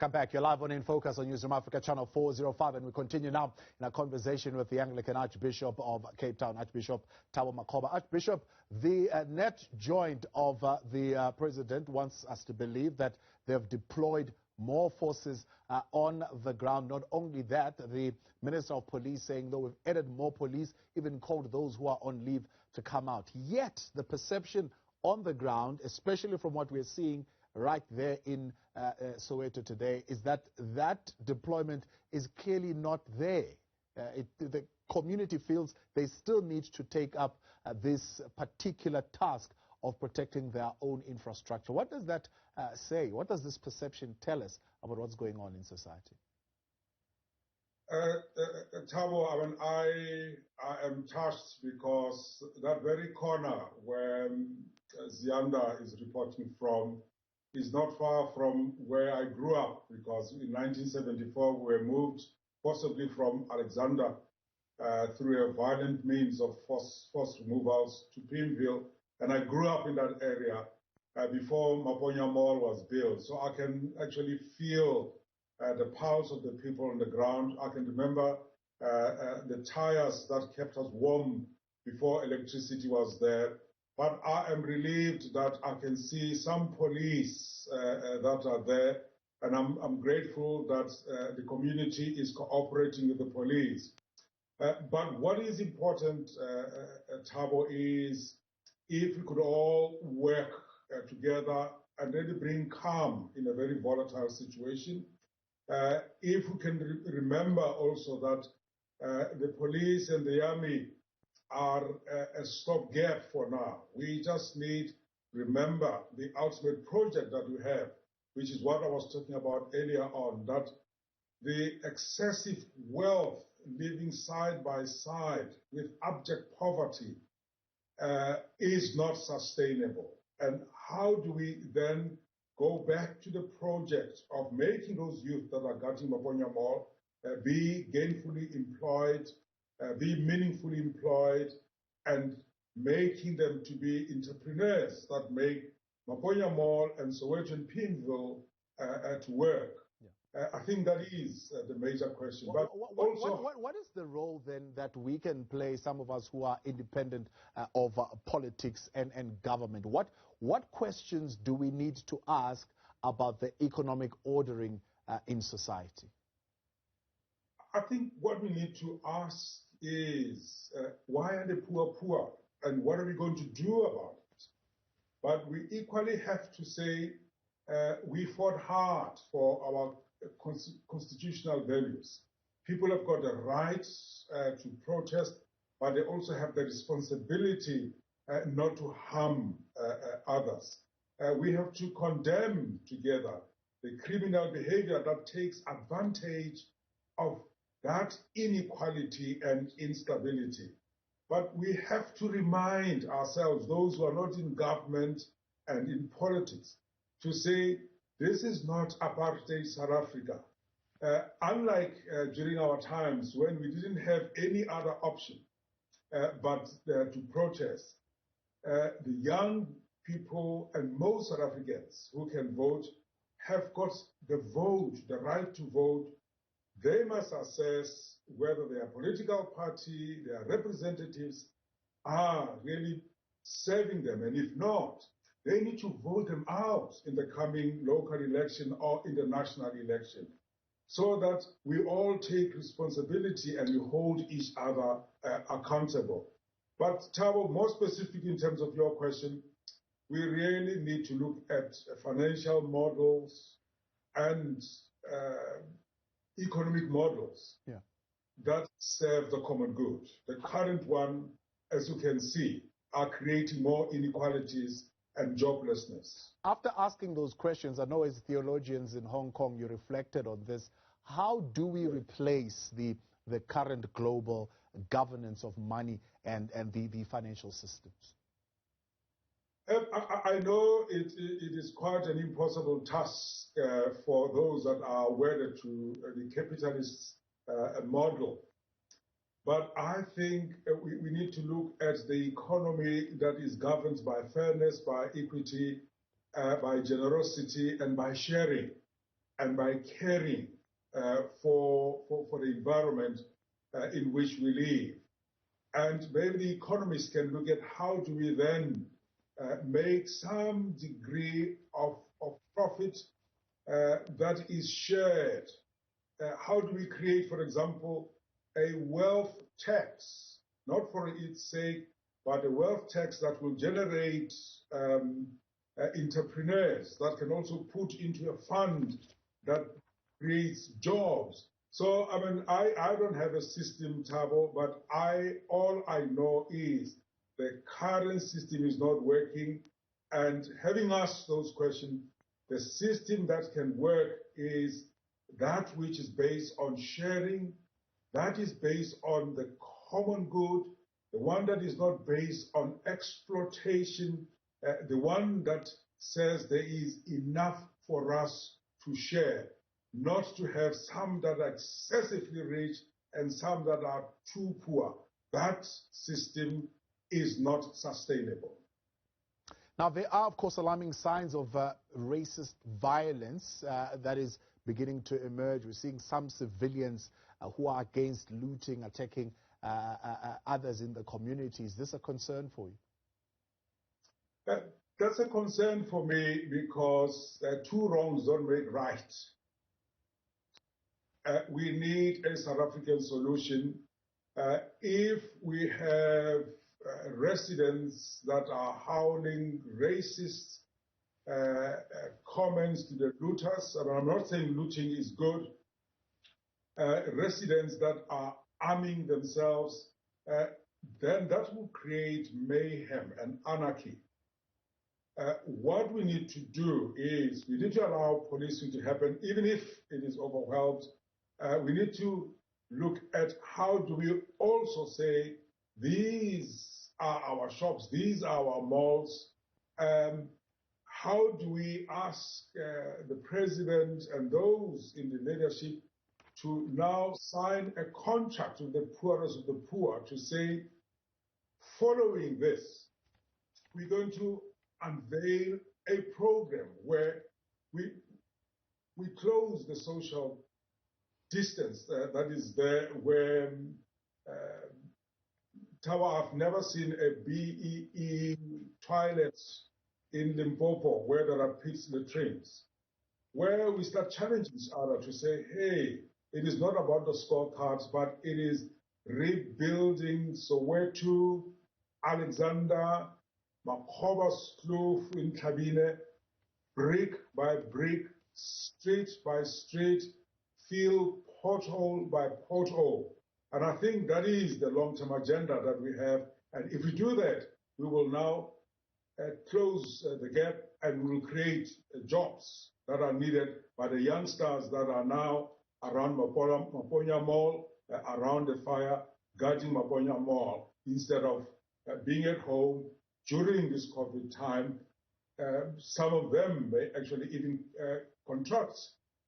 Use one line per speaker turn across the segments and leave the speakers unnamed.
Come back. You're live on In Focus on Newzroom Afrika, channel 405, and we continue now in our conversation with the Anglican Archbishop of Cape Town, Archbishop Thabo Makgoba. Archbishop, the net joint of the President wants us to believe that they've deployed more forces on the ground. Not only that, the Minister of Police saying, though we've added more police, even called those who are on leave to come out. Yet, the perception on the ground, especially from what we're seeing right there in Soweto today, is that that deployment is clearly not there. The community feels they still need to take up this particular task of protecting their own infrastructure. What does that say? What does this perception tell us about what's going on in society?
Thabo, I mean, I am touched because that very corner where Zianda is reporting from is not far from where I grew up, because in 1974 we were moved possibly from Alexander through a violent means of forced removals to Pimville, and I grew up in that area before Maponya Mall was built. So I can actually feel the pulse of the people on the ground. I can remember the tires that kept us warm before electricity was there. But I am relieved that I can see some police that are there, and I'm grateful that the community is cooperating with the police. But what is important, Thabo, is if we could all work together and really bring calm in a very volatile situation. If we can remember also that the police and the army are a stopgap for now. We just need to remember the ultimate project that we have, which is what I was talking about earlier on, that the excessive wealth living side by side with abject poverty is not sustainable. And how do we then go back to the project of making those youth that are guarding Maponya Mall be gainfully employed, be meaningfully employed, and making them to be entrepreneurs that make Maponya Mall and Soweto and Pimville to work? Yeah. I think that is the major question. But
what is the role then that we can play, some of us who are independent of politics and government? What questions do we need to ask about the economic ordering in society?
I think what we need to ask is why are the poor poor, and what are we going to do about it? But we equally have to say we fought hard for our constitutional values. People have got the right to protest, but they also have the responsibility not to harm others. We have to condemn together the criminal behavior that takes advantage of that inequality and instability. But we have to remind ourselves, those who are not in government and in politics, to say this is not apartheid South Africa. Unlike during our times when we didn't have any other option but to protest, the young people and most South Africans who can vote have got the vote, the right to vote. They must assess whether their political party, their representatives are really serving them. And if not, they need to vote them out in the coming local election or in the national election, so that we all take responsibility and we hold each other accountable. But Thabo, more specifically in terms of your question, we really need to look at financial models and economic models that serve the common good. The current one, as you can see, are creating more inequalities and joblessness.
After asking those questions, I know as theologians in Hong Kong, you reflected on this. How do we replace the current global governance of money and the financial systems?
I know it is quite an impossible task for those that are wedded to the capitalist model. But I think we need to look at the economy that is governed by fairness, by equity, by generosity, and by sharing. and by caring for the environment in which we live. And maybe the economists can look at how do we then make some degree of profit that is shared. How do we create, for example, a wealth tax, not for its sake, but a wealth tax that will generate entrepreneurs that can also put into a fund that creates jobs. So, I mean, I don't have a system, Thabo, but all I know is the current system is not working. And having asked those questions, the system that can work is that which is based on sharing, that is based on the common good, the one that is not based on exploitation, the one that says there is enough for us to share, not to have some that are excessively rich and some that are too poor. That system is not sustainable.
Now, there are, of course, alarming signs of racist violence that is beginning to emerge. We're seeing some civilians who are against looting, attacking others in the community. Is this a concern for you?
That's a concern for me because two wrongs don't make right. We need a South African solution. If we have residents that are howling racist comments to the looters, and I'm not saying looting is good, residents that are arming themselves, then that will create mayhem and anarchy. What we need to do is we need to allow policing to happen, even if it is overwhelmed. We need to look at how do we also say, these are our shops, these are our malls. How do we ask the president and those in the leadership to now sign a contract with the poorest of the poor to say, following this, we're going to unveil a program where we close the social distance that is there, where Thabo, I've never seen a BEE toilet in Limpopo where there are pit latrines, where we start challenging each other to say, hey, it is not about the scorecards, but it is rebuilding Soweto, Alexander, Makgoba's Kloof in Tlhabine, brick by brick, street by street, field pothole by pothole. And I think that is the long-term agenda that we have. And if we do that, we will now close the gap and we will create jobs that are needed by the youngsters that are now around Maponya Mall, around the fire, guarding Maponya Mall, instead of being at home during this COVID time. Some of them may actually even contract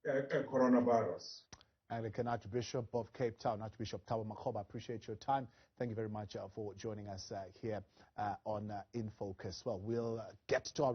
coronavirus.
Anglican Archbishop of Cape Town, Archbishop Thabo Makgoba, I appreciate your time. Thank you very much for joining us here on In Focus. Well, we'll get to our